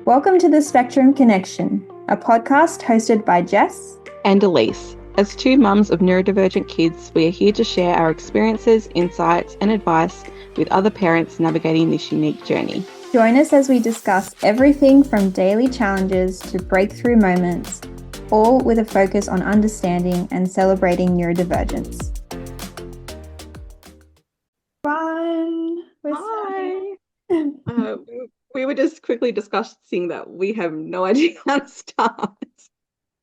Welcome to the Spectrum Connection, a podcast hosted by Jess and Alyce. As two mums of neurodivergent kids, we are here to share our experiences, insights, and advice with other parents navigating this unique journey. Join us as we discuss everything from daily challenges to breakthrough moments, all with a focus on understanding and celebrating neurodivergence. Fun! Hi! We were just quickly discussing that we have no idea how to start.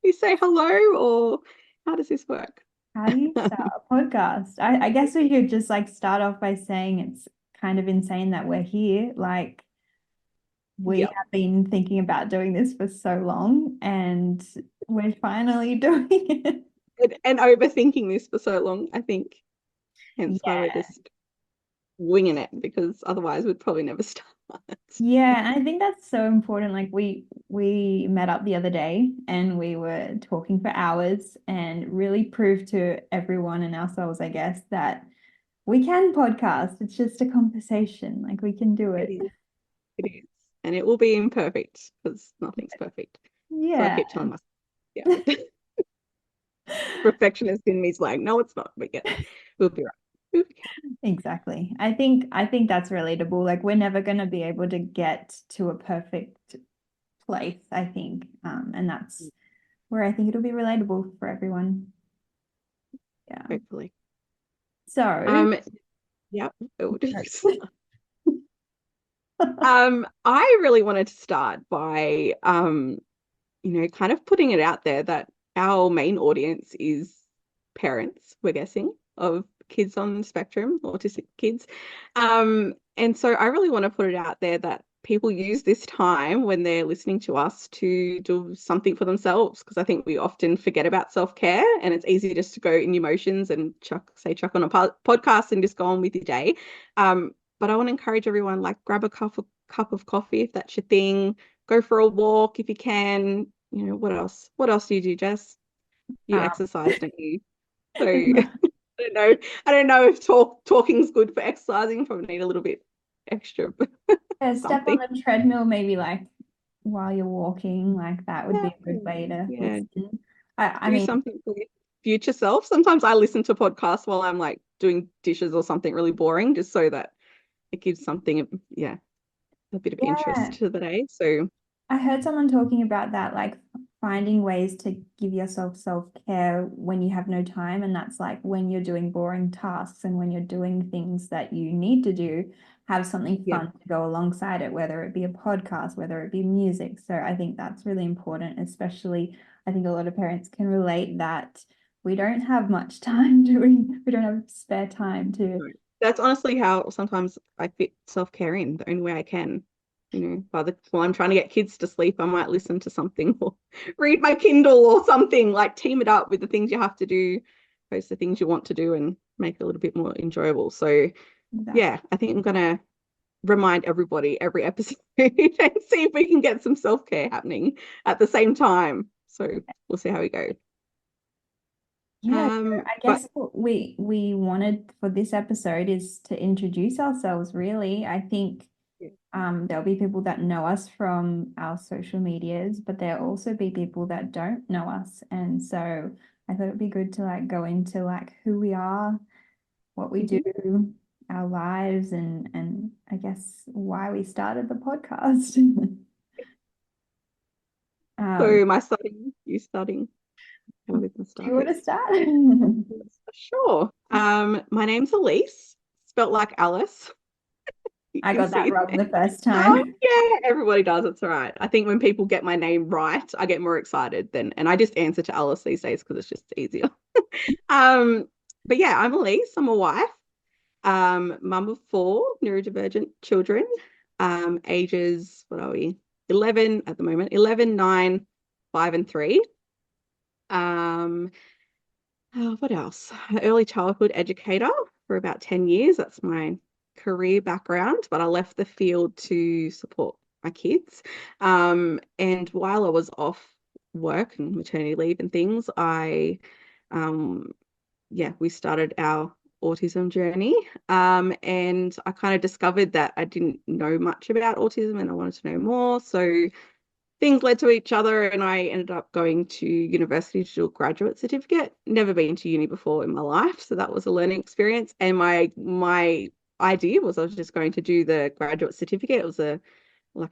You say hello, or how does this work? How do you start a podcast? I guess we could just start off by saying it's kind of insane that we're here. We have been thinking about doing this for so long and we're finally doing it. And overthinking this for so long, I think. Hence why we're just winging it, because otherwise we'd probably never start. Yeah, and I think that's so important. We met up the other day and we were talking for hours and really proved to everyone and ourselves, I guess, that we can podcast. It's just a conversation. We can do it. It is. And it will be imperfect because nothing's perfect. Yeah. So I keep telling myself, perfectionist in me is like, no, it's not. But yeah, we'll be right. Exactly. I think that's relatable. We're never going to be able to get to a perfect place, I think. And that's where I think it'll be relatable for everyone. Yeah. Hopefully. So, yep. I really wanted to start by kind of putting it out there that our main audience is parents, we're guessing, of kids on the spectrum, autistic kids. And so I really want to put it out there that people use this time when they're listening to us to do something for themselves, because I think we often forget about self-care and it's easy just to go in your emotions and chuck on a podcast and just go on with your day. But I want to encourage everyone, grab a cup of coffee if that's your thing. Go for a walk if you can. What else? What else do you do, Jess? You exercise, don't you? So I don't know if talking's good for exercising. Probably need a little bit extra. Yeah, step on the treadmill, maybe while you're walking, that would be a good way to listen. I mean, something for your future self. Sometimes I listen to podcasts while I'm doing dishes or something really boring, just so that it gives something, a bit of interest to the day. So I heard someone talking about that, finding ways to give yourself self-care when you have no time. And that's when you're doing boring tasks and when you're doing things that you need to do, have something fun to go alongside it, whether it be a podcast, whether it be music. So I think that's really important, especially I think a lot of parents can relate that we don't have much time we don't have spare time to. That's honestly how sometimes I fit self-care in, the only way I can. While I'm trying to get kids to sleep, I might listen to something or read my Kindle or something, team it up with the things you have to do, opposed to things you want to do, and make it a little bit more enjoyable. So yeah, I think I'm going to remind everybody every episode and see if we can get some self-care happening at the same time. So we'll see how we go. Yeah, I guess what we wanted for this episode is to introduce ourselves, really. I think there'll be people that know us from our social medias, but there'll also be people that don't know us. And so I thought it'd be good to go into who we are, what we do, our lives, and I guess why we started the podcast. So am I starting? You starting? Do you want to start? Sure. My name's Alyce, spelt like Alice. I got that wrong the first time. Oh, yeah, everybody does. It's all right. I think when people get my name right, I get more excited and I just answer to Alice these days because it's just easier. But yeah, I'm Alyce. I'm a wife, mum of 4 neurodivergent children, ages, what are we? 11 at the moment, 11, 9, 5, and 3. What else? Early childhood educator for about 10 years. That's my career background, but I left the field to support my kids. And while I was off work and maternity leave and things, we started our autism journey. And I kind of discovered that I didn't know much about autism and I wanted to know more. So things led to each other, and I ended up going to university to do a graduate certificate. Never been to uni before in my life, so that was a learning experience. And my idea was I was just going to do the graduate certificate. It was a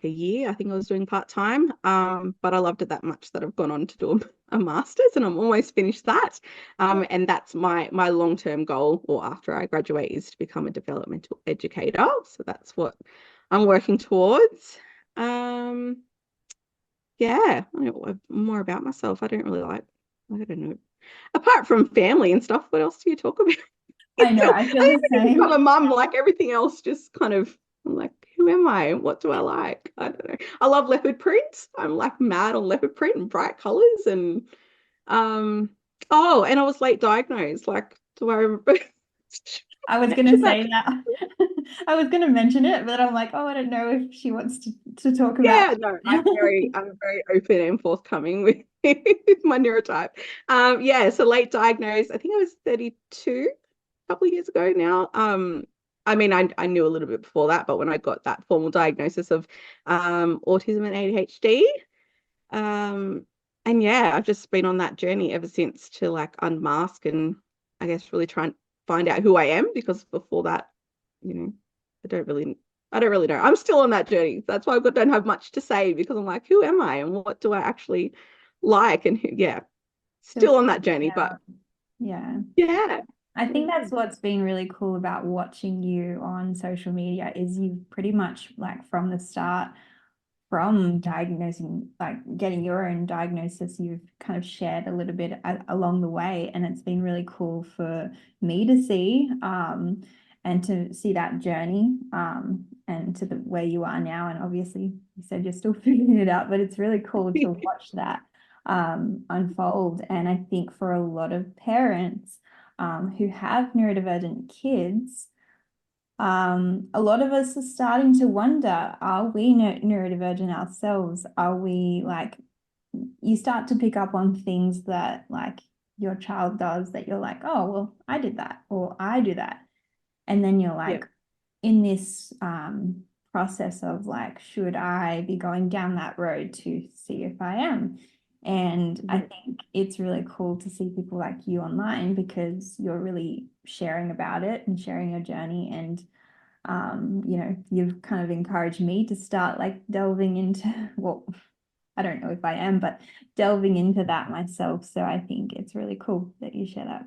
year. I think I was doing part-time. But I loved it that much that I've gone on to do a master's, and I'm almost finished that. And that's my long-term goal, or after I graduate, is to become a developmental educator. So that's what I'm working towards. Yeah, I don't know more about myself. I don't really I don't know. Apart from family and stuff, what else do you talk about? I know, So I I feel think the when you become a same. mum, like everything else just kind of, I'm like, who am I? What do I like? I don't know. I love leopard prints. I'm like mad on leopard print and bright colors. And um oh, and I was late diagnosed. Like, do I remember? I was gonna Mention that? say that. I was gonna mention it, but I'm like, oh, I don't know if she wants to talk about. Yeah, no, I'm very open and forthcoming with, with my neurotype. Yeah, so late diagnosed. I think I was 32 a couple of years ago now. I mean, I knew a little bit before that, but when I got that formal diagnosis of autism and ADHD, um, and yeah, I've just been on that journey ever since to like unmask and I guess really try and find out who I am, because before that, you know, I don't really I don't really know. I'm still on that journey. That's why I don't have much to say, because I'm like, who am I and what do I actually like? And yeah, So still on that journey, yeah, but yeah. yeah. I think that's what's been really cool about watching you on social media is you've pretty much like from the start, from diagnosing, like getting your own diagnosis, you've kind of shared a little bit along the way, and it's been really cool for me to see, and to see that journey, and to the where you are now. And obviously, you said you're still figuring it out, but it's really cool to watch that unfold. And I think for a lot of parents who have neurodivergent kids, a lot of us are starting to wonder, are we neurodivergent ourselves? Are we like, you start to pick up on things that like your child does that you're like, oh, well, I did that, or I do that. And then you're Yeah. like in this process of like, should I be going down that road to see if I am? And I think it's really cool to see people like you online because you're really sharing about it and sharing your journey. And you've kind of encouraged me to start like delving into, well, I don't know if I am, but delving into that myself. So I think it's really cool that you share that.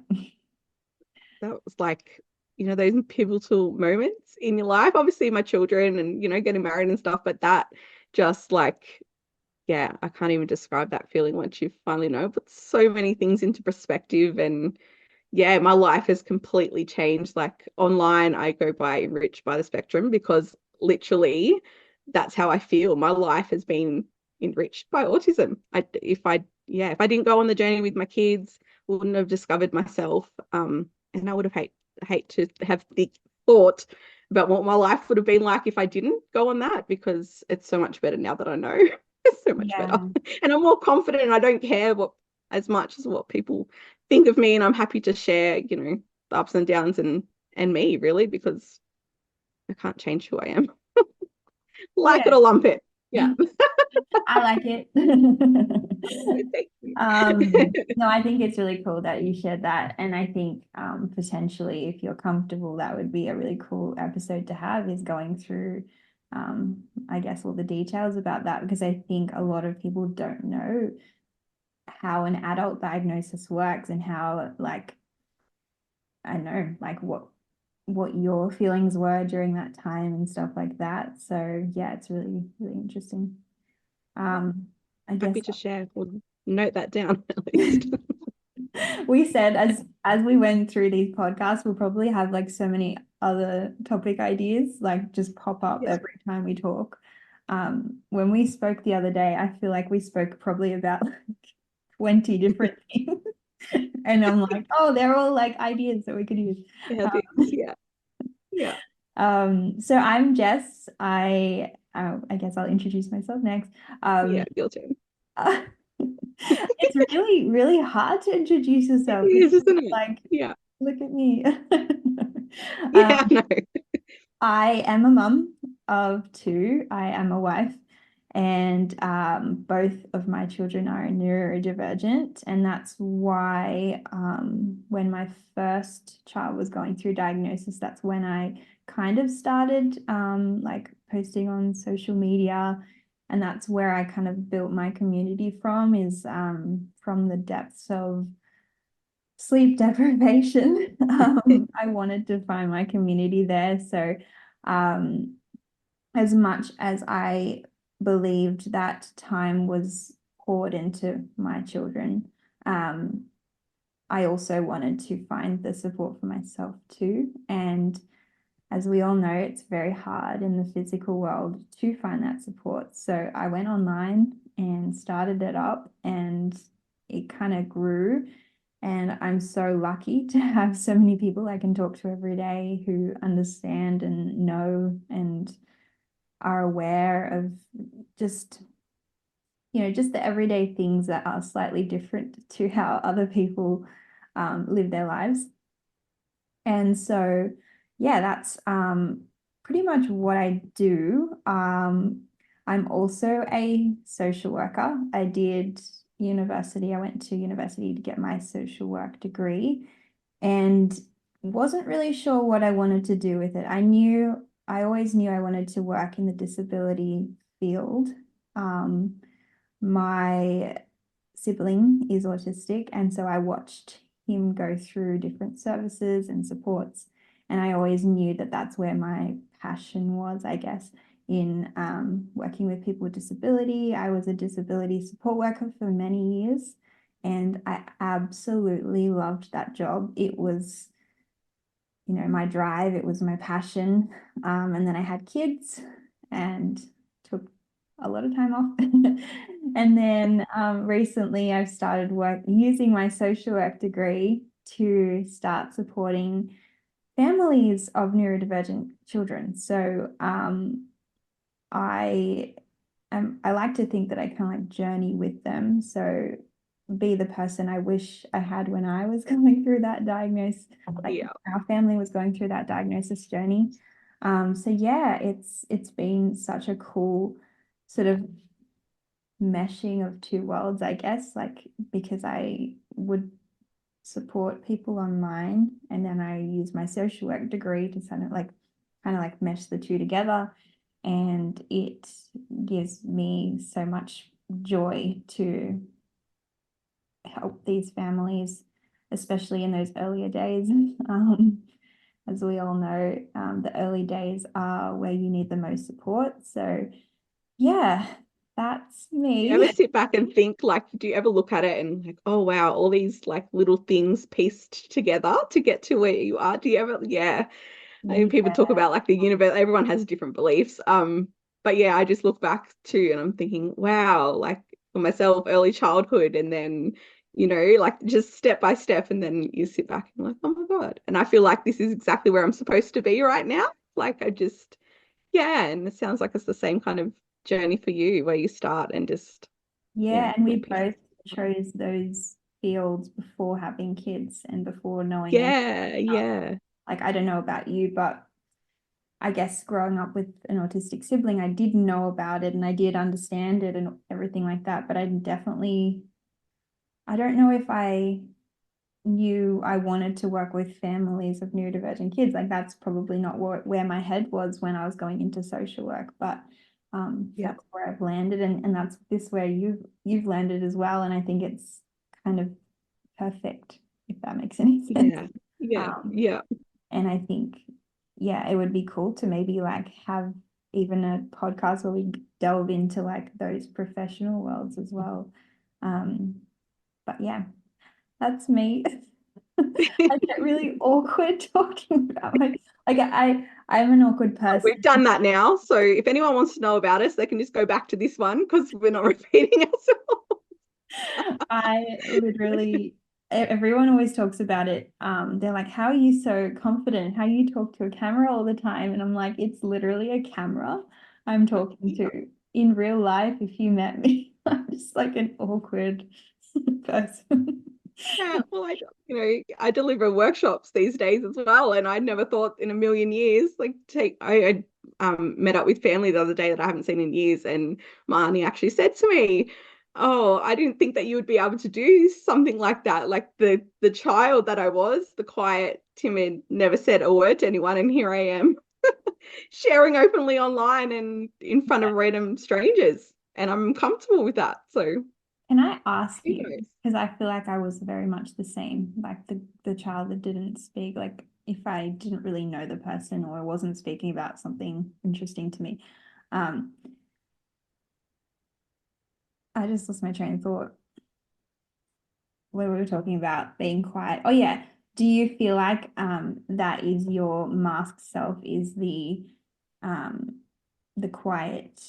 That was like, those pivotal moments in your life. Obviously, my children and, getting married and stuff, but that just like, yeah, I can't even describe that feeling once you finally know. But so many things into perspective, and yeah, my life has completely changed. Like online, I go by enriched by the spectrum because literally that's how I feel. My life has been enriched by autism. If I didn't go on the journey with my kids, wouldn't have discovered myself. And I would have hate to have the thought about what my life would have been like if I didn't go on that, because it's so much better now that I know. It's so much better. Yeah. And I'm more confident, and I don't care as much as what people think of me, and I'm happy to share, the ups and downs and me really, because I can't change who I am. Like it Yeah. or lump it. Yeah. I like it. Thank you. No, I think it's really cool that you shared that. And I think potentially, if you're comfortable, that would be a really cool episode to have, is going through, I guess, all the details about that, because I think a lot of people don't know how an adult diagnosis works and how, like, I don't know, like what your feelings were during that time and stuff like that. So yeah, it's really, really interesting. Um, I guess Happy to share. We'll note that down at least. we said as we went through these podcasts, we'll probably have like so many other topic ideas like just pop up Yeah. every time we talk. When we spoke the other day, I feel like we spoke probably about like 20 different things. And I'm like, oh, they're all like ideas that we could use. Yeah, yeah. Yeah. So I'm Jess. I guess I'll introduce myself next. Yeah. Um, Your turn. uh, it's really, really hard to introduce It yourself because is, isn't it? like, Yeah. look at me. Yeah, Um, no. I am a mum of two. I am a wife, And both of my children are neurodivergent. And that's why when my first child was going through diagnosis, that's when I kind of started like posting on social media. And that's where I kind of built my community from, is from the depths of sleep deprivation. I wanted to find my community there. So um, as much as I believed that time was poured into my children, um, I also wanted to find the support for myself too. And as we all know, it's very hard in the physical world to find that support. So I went online and started it up, and it kind of grew. And I'm so lucky to have so many people I can talk to every day who understand and know and are aware of just, just the everyday things that are slightly different to how other people live their lives. And so, yeah, that's pretty much what I do. I'm also a social worker. I did university. I went to university to get my social work degree and wasn't really sure what I wanted to do with it. I always knew I wanted to work in the disability field. Um, my sibling is autistic, and so I watched him go through different services and supports. And I always knew that that's where my passion was, I guess, in working with people with disability. I was a disability support worker for many years, and I absolutely loved that job. It was, my drive, it was my passion. And then I had kids and took a lot of time off. And then recently I've started using my social work degree to start supporting families of neurodivergent children. So I I like to think that I kind of like journey with them. So be the person I wish I had when I was going through that diagnosis, like Yeah. our family was going through that diagnosis journey. So yeah, it's been such a cool sort of meshing of two worlds, I guess, like because I would support people online and then I use my social work degree to kind of like mesh the two together, and it gives me so much joy to help these families, especially in those earlier days. As we all know, the early days are where you need the most support. So yeah, that's Do you ever me. sit back and think, like, do you ever look at it and like, oh wow, all these like little things pieced together to get to where you are? Do you ever, yeah. I mean, people talk Yeah. about like the universe, everyone has different beliefs. But yeah, I just look back too and I'm thinking, wow, like for myself, early childhood and then, like just step by step, and then you sit back and like, oh my God. And I feel like this is exactly where I'm supposed to be right now. Like I just, yeah, and it sounds like it's the same kind of journey for you where you start and just, Yeah, yeah, and we it pieces. both chose those fields before having kids and before knowing anything Yeah, else. yeah, Like, I don't know about you, but I guess growing up with an autistic sibling, I did know about it and I did understand it and everything like that. But I don't know if I knew I wanted to work with families of neurodivergent kids. Like, that's probably not where my head was when I was going into social work. But yeah, that's where I've landed, and that's where you've landed as well. And I think it's kind of perfect, if that makes any sense. yeah, yeah, Um, yeah. and I think, yeah, it would be cool to maybe like have even a podcast where we delve into like those professional worlds as well. Um, but yeah, that's me. I get really awkward talking about I'm an awkward person. We've done that now. So if anyone wants to know about us, they can just go back to this one because we're not repeating ourselves. I literally, everyone always talks about it. They're like, how are you so confident? How you talk to a camera all the time? And I'm like, it's literally a camera I'm talking Yeah. to. In real life, if you met me, I'm just like an awkward person. Yeah, well, I deliver workshops these days as well, and I never thought in a million years, like, met up with family the other day that I haven't seen in years, and my auntie actually said to me, "Oh, I didn't think that you would be able to do something like that. Like the child that I was, the quiet, timid, never said a word to anyone, and here I am sharing openly online and in front of random strangers, and I'm comfortable with that." So Can I ask who you, knows? because I feel like I was very much the same, like the child that didn't speak, like if I didn't really know the person or wasn't speaking about something interesting to me. Um, I just lost my train of thought when we were talking about being quiet. Oh yeah. Do you feel like that is your masked self is um the quiet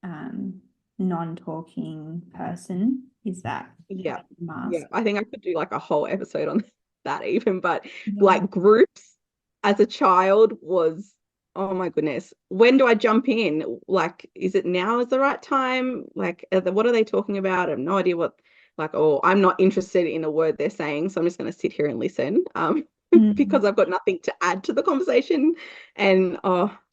um non-talking person? Is that Yeah. like a Yeah. mask? I think I could do like a whole episode on that even, but Yeah. like groups as a child was, oh my goodness. When do I jump in? Like, is it now is the right time? Like, what are they talking about? I have no idea what, like, oh, I'm not interested in a word they're saying, so I'm just going to sit here and listen, Mm. because I've got nothing to add to the conversation. And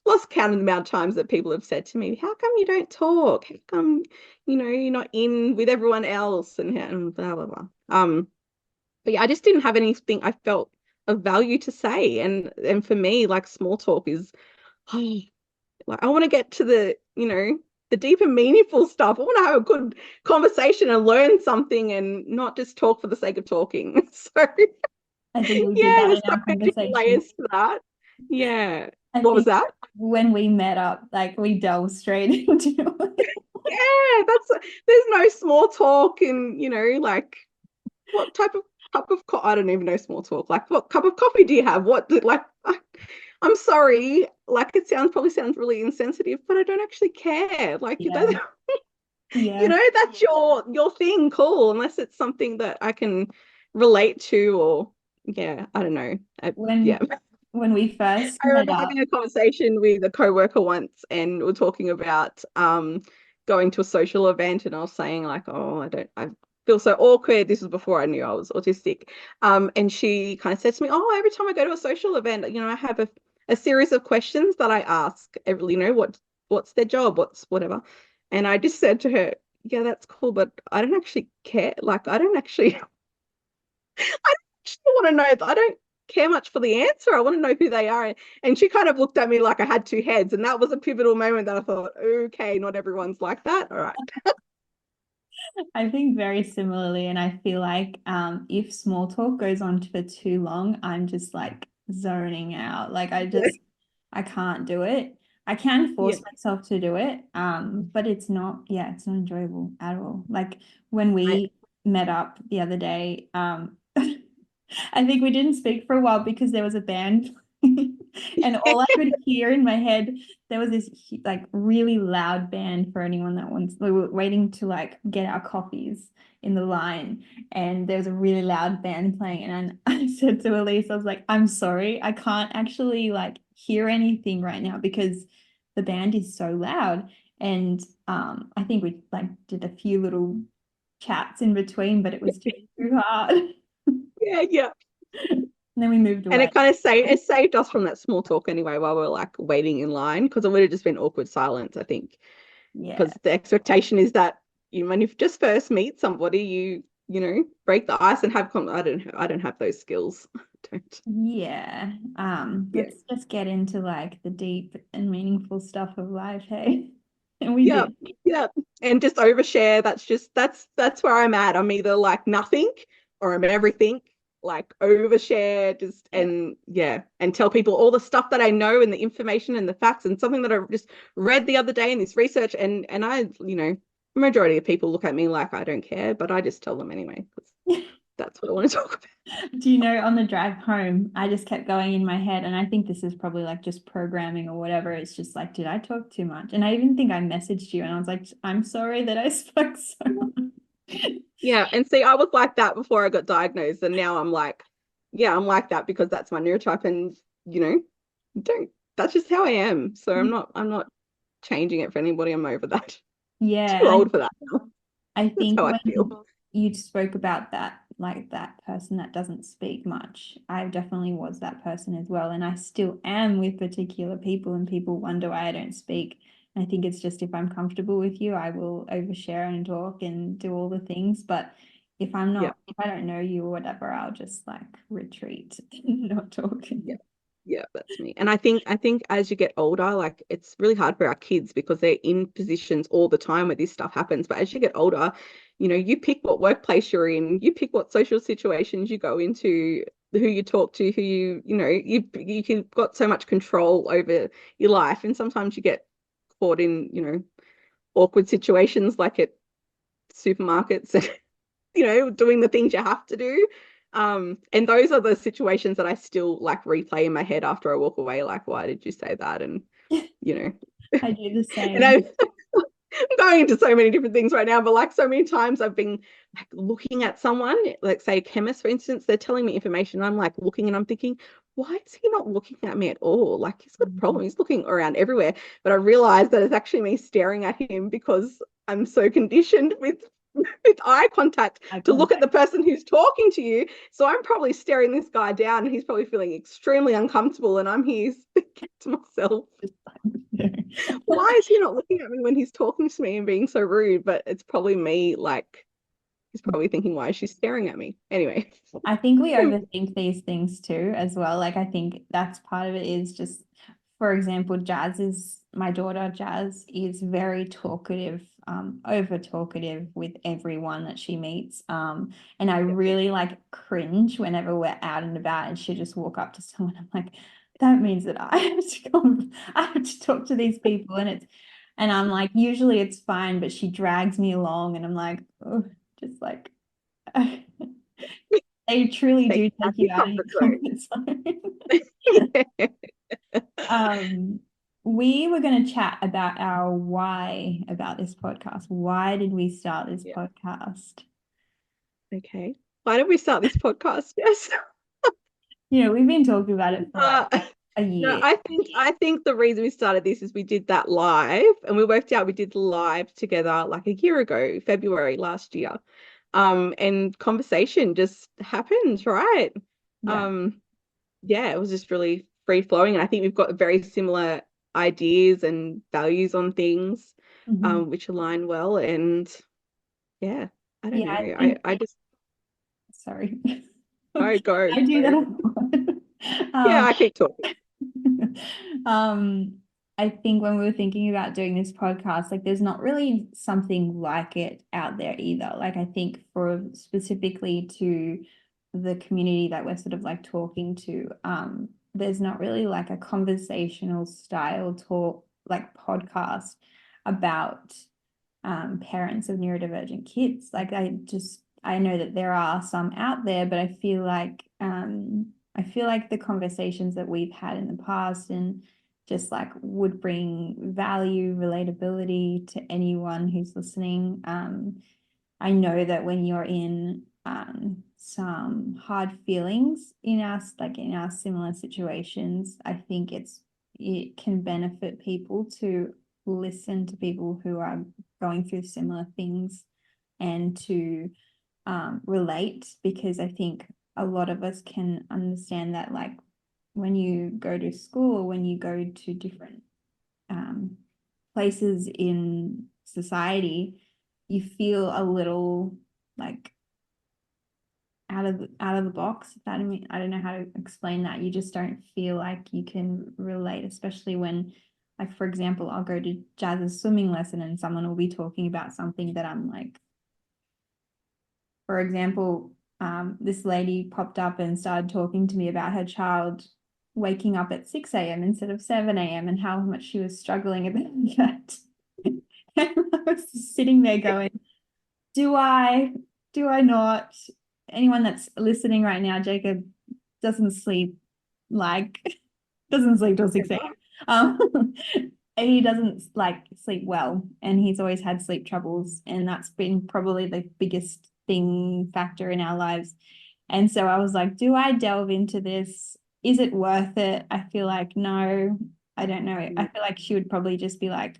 lost count of the amount of times that people have said to me, "How come you don't talk? How come you're not in with everyone else?" And blah blah blah. But yeah, I just didn't have anything I felt of value to say. And for me, like small talk is like I want to get to the deep and meaningful stuff. I want to have a good conversation and learn something and not just talk for the sake of talking. So I think we did yeah, that in there's so our many different conversation. layers to that. Yeah. I What was think that? when we met up, like we delved straight into it. Yeah, there's no small talk and like what type of cup of I don't even know small talk. Like, what cup of coffee do you have? I'm sorry. Like, probably sounds really insensitive, but I don't actually care. Like, Yeah. Yeah. that's your thing. Cool, unless it's something that I can relate to, or yeah, I don't know. Yeah. When when we first I met remember up, having a conversation with a coworker once, and we are talking about going to a social event, and I was saying like, oh, I feel so awkward. This was before I knew I was autistic. And she kind of said to me, "Oh, every time I go to a social event, I have a series of questions that I ask. What's their job? What's whatever." And I just said to her, "Yeah, that's cool, but I don't actually care. Like, I don't actually I actually want to know. I don't care much for the answer. I want to know who they are." And she kind of looked at me like I had two heads. And that was a pivotal moment that I thought, okay, not everyone's like that. All right. I think very similarly, and I feel like if small talk goes on for too long, I'm just like zoning out. Like I can't do it. I can Yeah. force myself to do it, but it's not enjoyable at all. Like when I, we met up the other day, I think we didn't speak for a while because there was a band and all I could hear in my head, there was this like really loud band for anyone that wants, we were waiting to like get our coffees in the line and there was a really loud band playing and I said to Alyce, I was like, I'm sorry, I can't actually like hear anything right now because the band is so loud. And I think we like did a few little chats in between, but it was too hard. yeah, yeah. And then we moved And away. it saved us from that small talk anyway while we're like waiting in line, because it would have just been awkward silence, I think. Yeah. Because the expectation is that when you just first meet somebody, break the ice and I don't have those skills. Don't. Yeah. Yeah. Let's just get into like the deep and meaningful stuff of life, hey? And we Yeah, did. yeah. And just overshare. That's where I'm at. I'm either like nothing or I'm everything. Like overshare, just Yeah. and yeah, and tell people all the stuff that I know and the information and the facts and something that I just read the other day in this research and majority of people look at me like I don't care, but I just tell them anyway because that's what I want to talk about. Do you know on the drive home, I just kept going in my head, and I think this is probably like just programming or whatever. It's just like, did I talk too much? And I even think I messaged you and I was like, I'm sorry that I spoke so much. Yeah, and see, I was like that before I got diagnosed, and now I'm like, yeah, I'm like that because that's my neurotype, and you know, don't. That's just how I am. So I'm not changing it for anybody. I'm over that. Yeah, Too and old for that now. I That's think how I when feel. you spoke about that, like that person that doesn't speak much. I definitely was that person as well. And I still am with particular people, and people wonder why I don't speak. I think it's just if I'm comfortable with you, I will overshare and talk and do all the things. But if I'm Yeah. not, if I don't know you or whatever, I'll just like retreat and not talk. Yeah. Yeah, that's me. And I think as you get older, like it's really hard for our kids because they're in positions all the time where this stuff happens. But as you get older, you pick what workplace you're in, you pick what social situations you go into, who you talk to, who you've got so much control over your life. And sometimes you get caught in, awkward situations like at supermarkets and doing the things you have to do. And those are the situations that I still like replay in my head after I walk away, like, why did you say that? And, you know, I do the and same. I'm going into so many different things right now, but like so many times I've been like looking at someone, like say a chemist, for instance, they're telling me information. And I'm like looking and I'm thinking, why is he not looking at me at all? Like he's got a problem. He's looking around everywhere. But I realized that it's actually me staring at him because I'm so conditioned with eye contact to look at the person who's talking to you. So I'm probably staring this guy down and he's probably feeling extremely uncomfortable. And I'm here thinking to myself, why is he not looking at me when he's talking to me and being so rude? But it's probably me, like, he's probably thinking, why is she staring at me? Anyway. I think we overthink these things too, as well. Like, I think that's part of it is just, for example, my daughter Jazz is very talkative, over talkative with everyone that she meets. And I really like cringe whenever we're out and about and she just walk up to someone. I'm like, that means that I have to talk to these people. And I'm like, usually it's fine, but she drags me along and I'm like, oh, just like, they truly do take you out of your comfort zone. Yeah. Um, we were going to chat about our why about this podcast. Why did we start this Yeah. podcast? Okay. Why did we start this podcast? Yes. We've been talking about it for like a No, year. I think the reason we started this is we did that live and we worked out we did live together like a year ago, February last year. And conversation just happened, right? Yeah. Um, yeah, it was just really free flowing. And I think we've got very similar ideas and values on things, Mhm. which align well. And yeah, I don't Yeah, know. I I, think, I just sorry. go. I do that a lot. Yeah, Um, I keep talking. um, I think when we were thinking about doing this podcast, like there's not really something like it out there either. Like I think for specifically to the community that we're sort of like talking to, there's not really like a conversational style talk like podcast about parents of neurodivergent kids. Like I know that there are some out there, but I feel like the conversations that we've had in the past and just like would bring value, relatability to anyone who's listening. I know that when you're in some hard feelings in our similar situations, I think it can benefit people to listen to people who are going through similar things and to relate, because I think a lot of us can understand that like when you go to school or when you go to different um, places in society, you feel a little like out of the box. That I mean, I don't know how to explain that. You just don't feel like you can relate, especially when, like, for example, I'll go to Jazz's swimming lesson and someone will be talking about something that I'm like, for example, this lady popped up and started talking to me about her child waking up at 6 a.m. instead of 7 a.m. and how much she was struggling about that. And I was just sitting there going, do I, do I not? Anyone that's listening right now, Jacob doesn't sleep like doesn't sleep till 6 a.m. Um, he doesn't like sleep well, and he's always had sleep troubles, and that's been probably the biggest factor in our lives. And so I was like, do I delve into this? Is it worth it? I feel like no, I don't know. I feel like she would probably just be like,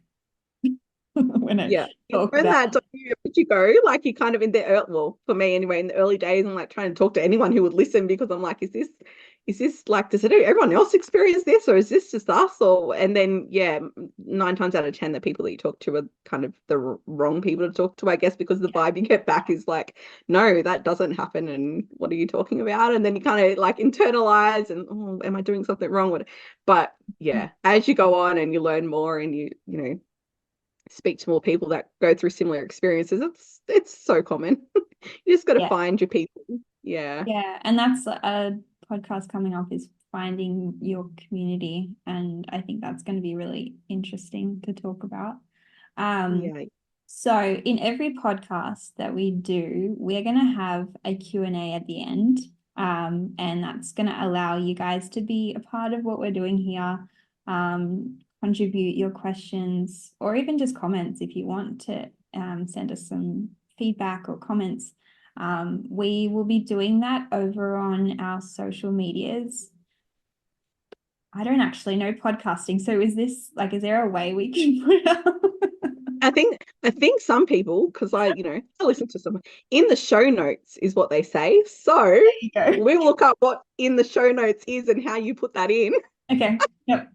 when I Yeah. talk When about that documentary did you go? Like you kind of in the well, for me anyway, in the early days, I'm like trying to talk to anyone who would listen because I'm like, is this like, does everyone else experience this, or is this just us? Or and then yeah, 9 times out of 10, the people that you talk to are kind of the wrong people to talk to, I guess, because the vibe you get back is like, no, that doesn't happen, and what are you talking about? And then you kind of like internalize and, oh, am I doing something wrong? But yeah, as you go on and you learn more and you know speak to more people that go through similar experiences, it's so common. You just got to Yeah. find your people. Yeah. Yeah. And that's a podcast coming up, is finding your community. And I think that's going to be really interesting to talk about. Yeah. So in every podcast that we do, we're going to have a Q&A at the end. And that's going to allow you guys to be a part of what we're doing here. Contribute your questions or even just comments if you want to send us some feedback or comments. We will be doing that over on our social medias. I don't actually know podcasting. So is there a way we can put up? I think some people, because I listen to some in the show notes is what they say. So you go. we will look up what in the show notes is and how you put that in. Okay. Yep.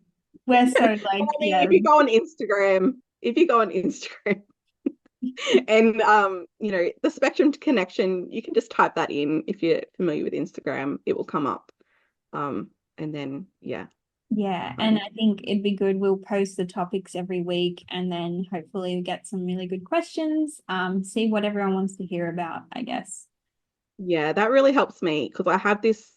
We're so like, I mean, yeah. if you go on Instagram and the spectrum connection, you can just type that in if you're familiar with Instagram, it will come up. And then yeah. Yeah, and I think it'd be good. We'll post the topics every week and then hopefully get some really good questions. See what everyone wants to hear about, I guess. Yeah, that really helps me because I have this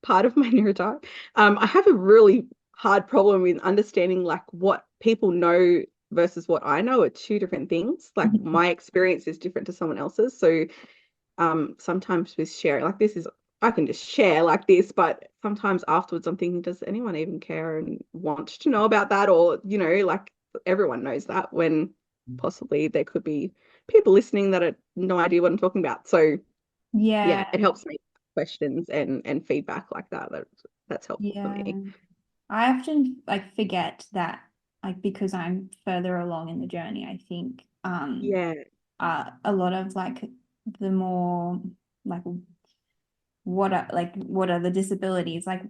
part of my neurotype. I have a really hard problem with understanding like what people know versus what I know are two different things. Like my experience is different to someone else's. So sometimes with sharing like this is I can just share like this, but sometimes afterwards I'm thinking, does anyone even care and want to know about that? Or, like everyone knows that when possibly there could be people listening that have no idea what I'm talking about. So Yeah, yeah, it helps me questions and feedback like that. That's helpful for yeah. me. I often like forget that, like, because I'm further along in the journey, I think Yeah, a lot of like the more like what are the disabilities, like,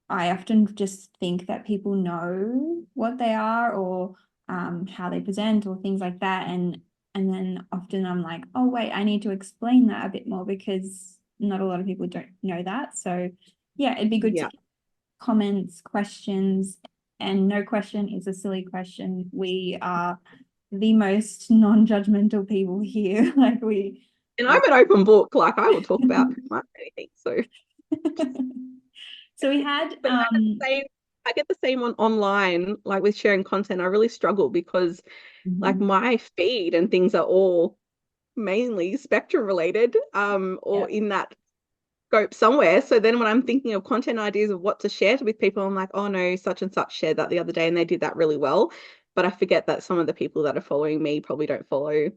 I often just think that people know what they are or how they present or things like that, and then often I'm like, oh wait, I need to explain that a bit more because not a lot of people don't know that. So yeah, it'd be good to yeah. get comments, questions, and no question is a silly question. We are the most non-judgmental people here. Like And I'm an open book. Like I will talk about pretty much anything. So so we had but I get the same online, like with sharing content. I really struggle because like my feed and things are all mainly spectrum related, or yeah. in that scope somewhere. So then when I'm thinking of content ideas of what to share with people, I'm like, oh no, such and such shared that the other day and they did that really well. But I forget that some of the people that are following me probably don't follow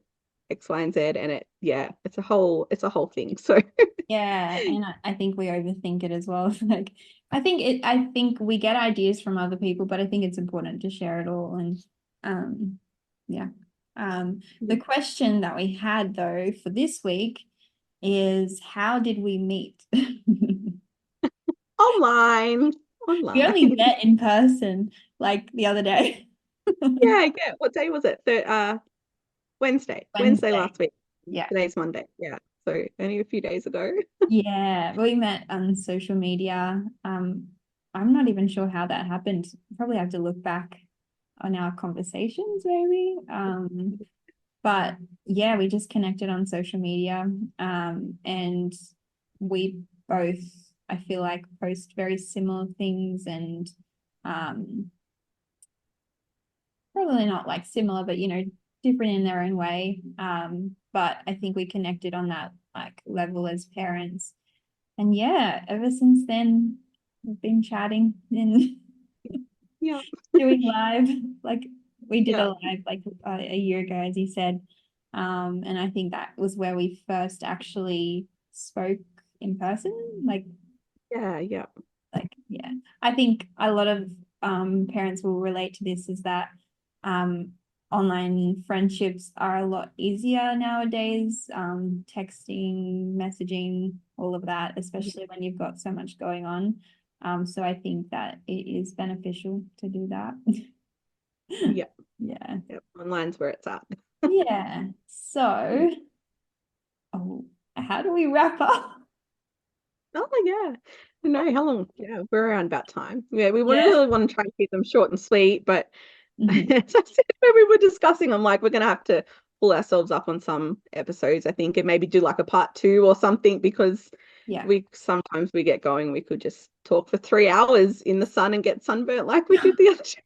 X, Y, and Z. And it's a whole thing. So Yeah, and I think we overthink it as well. Like I think we get ideas from other people, but I think it's important to share it all. And yeah. The question that we had though for this week is, how did we meet? online, We only online. met in person like the other day. Yeah, yeah. What day was it? Wednesday Wednesday. last week. Yeah. Today's Monday. Yeah. So only a few days ago. Yeah, we met on social media. I'm not even sure how that happened. Probably have to look back on our conversations, maybe. But yeah, we just connected on social media. And we both, I feel like, post very similar things and probably not like similar, but different in their own way. But I think we connected on that like level as parents. And yeah, ever since then, we've been chatting and Yeah. doing live. Like we did Yeah. a live like a year ago, as you said. And I think that was where we first actually spoke in person. Yeah. Yeah. Yeah. I think a lot of parents will relate to this, is that online friendships are a lot easier nowadays. Texting, messaging, all of that, especially when you've got so much going on. So I think that it is beneficial to do that. Yeah. Yeah. Yep. Online's where it's at. Yeah. So, how do we wrap up? Oh yeah. No, how long? Yeah, we're around about time. Yeah, we Yeah. really want to try and keep them short and sweet, but Mhm. as I said when we were discussing, I'm like, we're gonna have to pull ourselves up on some episodes, I think, and maybe do like a part 2 or something, because Yeah. we sometimes we get going, we could just talk for 3 hours in the sun and get sunburnt like we did the other two.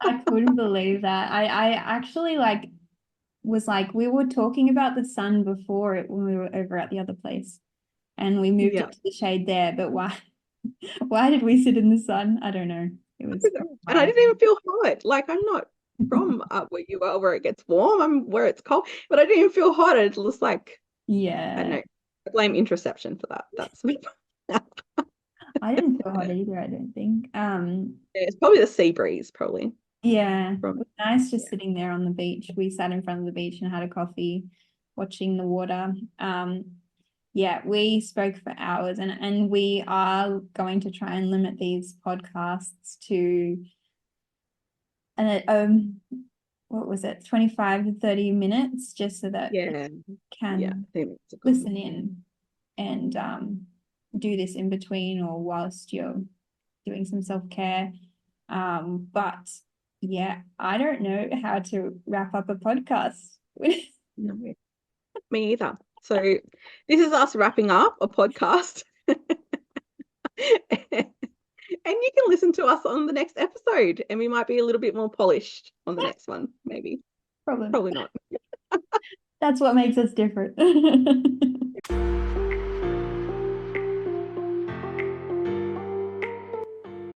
I couldn't believe that. I actually was like, we were talking about the sun before it when we were over at the other place, and we moved Yeah. it to the shade there. But why did we sit in the sun? I don't know. It was And I my didn't even feel hot. Like, I'm not from up where you are, where it gets warm. I'm where it's cold, but I didn't even feel hot. It was like, I don't yeah. know. I blame introception for that. That's yeah, I didn't feel hot either, I don't think. it's probably the sea breeze, probably Yeah, it from was nice just yeah. sitting there on the beach. We sat in front of the beach and had a coffee, watching the water. Yeah, we spoke for hours, and we are going to try and limit these podcasts to what was it, 25 to 30 minutes, just so that people Yeah, yeah, can I think it's a good listen one. in and do this in between or whilst you're doing some self-care. But yeah, I don't know how to wrap up a podcast. No, me either. So this is us wrapping up a podcast. And you can listen to us on the next episode, and we might be a little bit more polished on the next one, maybe. Probably not. Probably not. That's what makes us different.